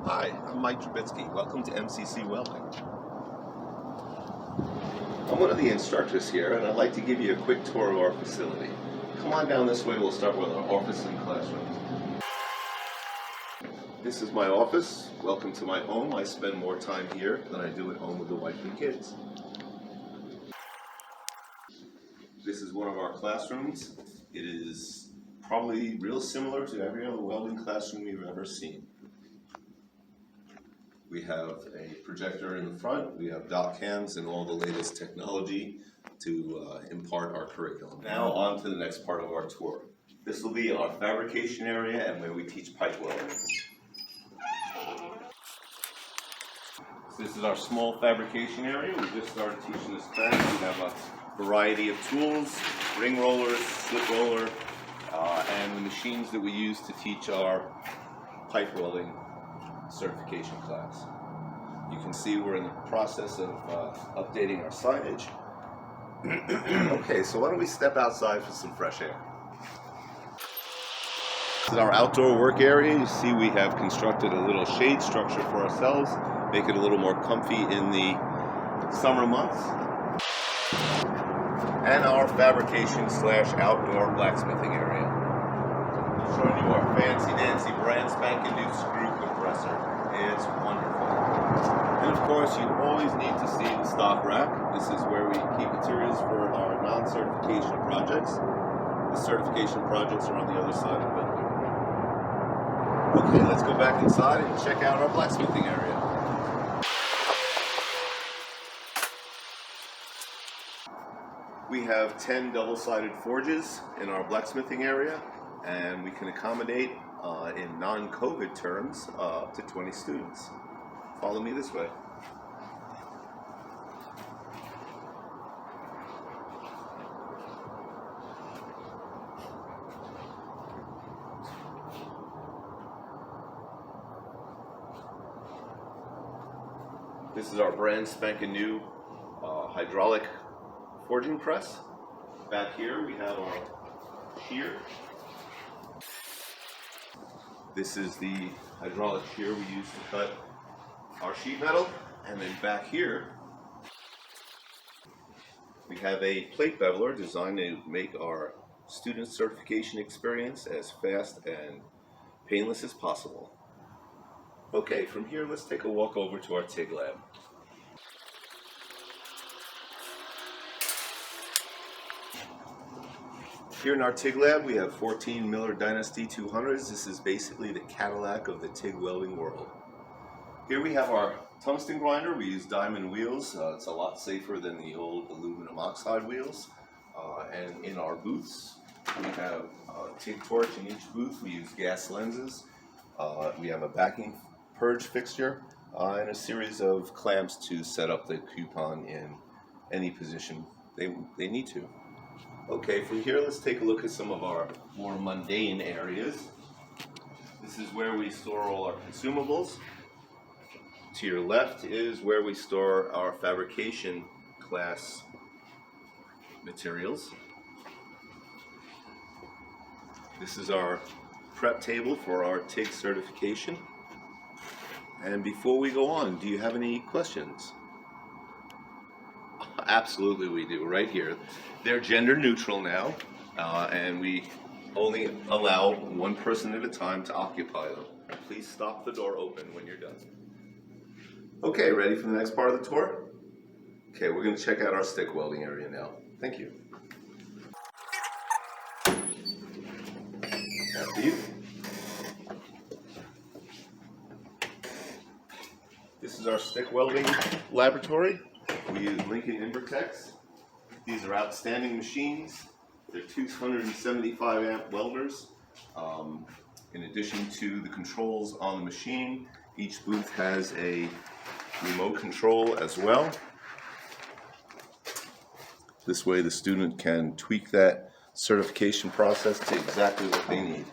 Hi, I'm Mike Trubitsky. Welcome to MCC Welding. I'm one of the instructors here, and I'd like to give you a quick tour of our facility. Come on down this way. We'll start with our office and classrooms. This is my office. Welcome to my home. I spend more time here than I do at home with the wife and kids. This is one of our classrooms. It is probably real similar to every other welding classroom you've ever seen. We have a projector in the front, we have dot cams and all the latest technology to impart our curriculum. Now on to the next part of our tour. This will be our fabrication area and where we teach pipe welding. This is our small fabrication area. We just started teaching this class. We have a variety of tools, ring rollers, slip roller, and the machines that we use to teach our pipe welding certification class. You can see we're in the process of updating our signage. Okay, so why don't we step outside for some fresh air. This is our outdoor work area. You see we have constructed a little shade structure for ourselves, make it a little more comfy in the summer months. And our fabrication / outdoor blacksmithing area. I'm showing you our fancy brand spanking new screw compressor. It's wonderful. And of course, you always need to see the stock rack. This is where we keep materials for our non-certification projects. The certification projects are on the other side of the building. Okay, let's go back inside and check out our blacksmithing area. We have 10 double-sided forges in our blacksmithing area, and we can accommodate, in non-COVID terms, up to 20 students. Follow me this way. This is our brand spanking new hydraulic forging press. Back here we have our shear. This is the hydraulic shear we use to cut our sheet metal. And then back here we have a plate beveler designed to make our student certification experience as fast and painless as possible. Okay, from here let's take a walk over to our TIG lab. Here in our TIG lab, we have 14 Miller Dynasty 200s. This is basically the Cadillac of the TIG welding world. Here we have our tungsten grinder. We use diamond wheels. It's a lot safer than the old aluminum oxide wheels. And in our booths, we have a TIG torch in each booth. We use gas lenses. We have a backing purge fixture and a series of clamps to set up the coupon in any position they need to. Okay, from here let's take a look at some of our more mundane areas. This is where we store all our consumables. To your left is where we store our fabrication class materials. This is our prep table for our TIG certification. And before we go on, do you have any questions? Absolutely we do, right here. They're gender neutral now, and we only allow one person at a time to occupy them. Please stop the door open when you're done. Okay, ready for the next part of the tour? Okay, we're going to check out our stick welding area now. Thank you. After you. This is our stick welding laboratory. We use Lincoln Invertex. These are outstanding machines. They're 275 amp welders. In addition to the controls on the machine, each booth has a remote control as well. This way the student can tweak that certification process to exactly what they need.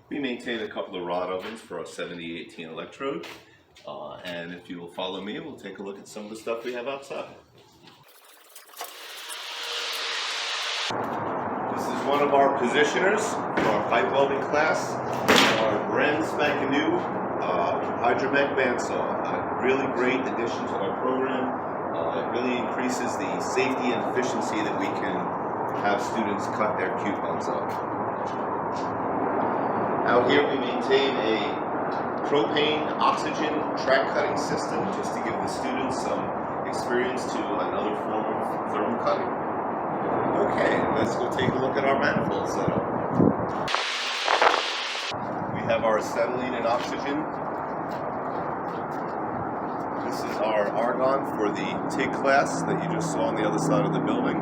We maintain a couple of rod ovens for our 7018 electrode. And if you will follow me, we'll take a look at some of the stuff we have outside. This is one of our positioners for our pipe welding class. Our brand spanking new Hydramec bandsaw. A really great addition to our program. It really increases the safety and efficiency that we can have students cut their coupons up. Out here we maintain a propane oxygen track cutting system just to give the students some experience to another form of thermal cutting. Okay, let's go take a look at our manifold setup. We have our acetylene and oxygen. This is our argon for the TIG class that you just saw on the other side of the building.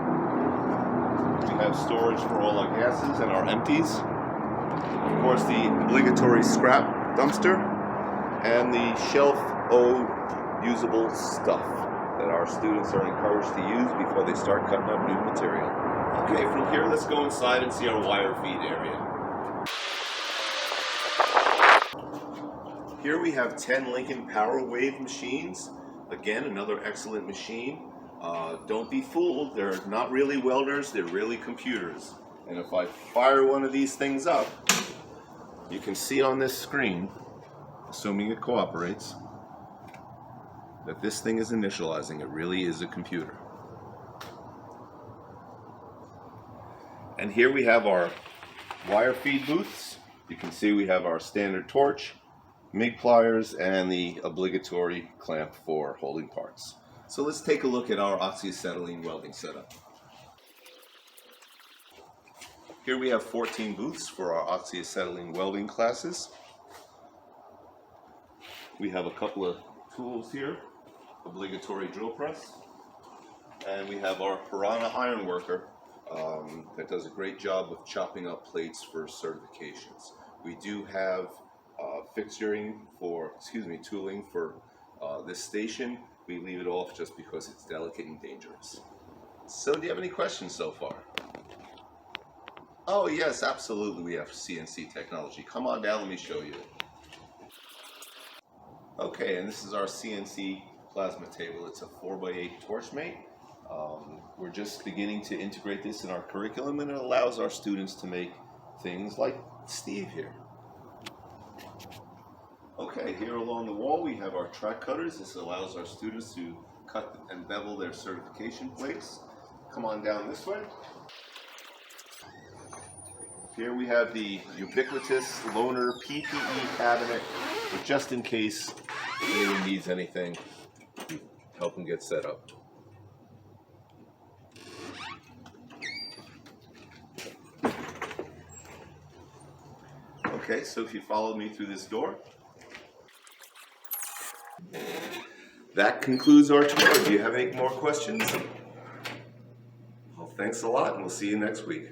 We have storage for all our gases and our empties. Of course, the obligatory scrap dumpster and the shelf O usable stuff that our students are encouraged to use before they start cutting up new material. Okay, from here let's go inside and see our wire feed area. Here we have 10 Lincoln Power Wave machines. Again, another excellent machine. Don't be fooled, they're not really welders, they're really computers. And if I fire one of these things up, you can see on this screen, assuming it cooperates, that this thing is initializing. It really is a computer. And here we have our wire feed booths. You can see we have our standard torch, MIG pliers, and the obligatory clamp for holding parts. So let's take a look at our oxyacetylene welding setup. Here we have 14 booths for our oxyacetylene welding classes. We have a couple of tools here, obligatory drill press, and we have our Piranha iron worker that does a great job of chopping up plates for certifications. We do have tooling for this station. We leave it off just because it's delicate and dangerous. So do you have any questions so far? Oh yes, absolutely, we have CNC technology. Come on down, let me show you. Okay, and this is our CNC plasma table. It's a 4x8 Torchmate. We're just beginning to integrate this in our curriculum, and it allows our students to make things like Steve here. Okay, here along the wall we have our track cutters. This allows our students to cut and bevel their certification plates. Come on down this way. Here we have the ubiquitous loaner PPE cabinet, but just in case anyone needs anything, help them get set up. Okay, so if you follow me through this door, that concludes our tour. Do you have any more questions? Well, thanks a lot, and we'll see you next week.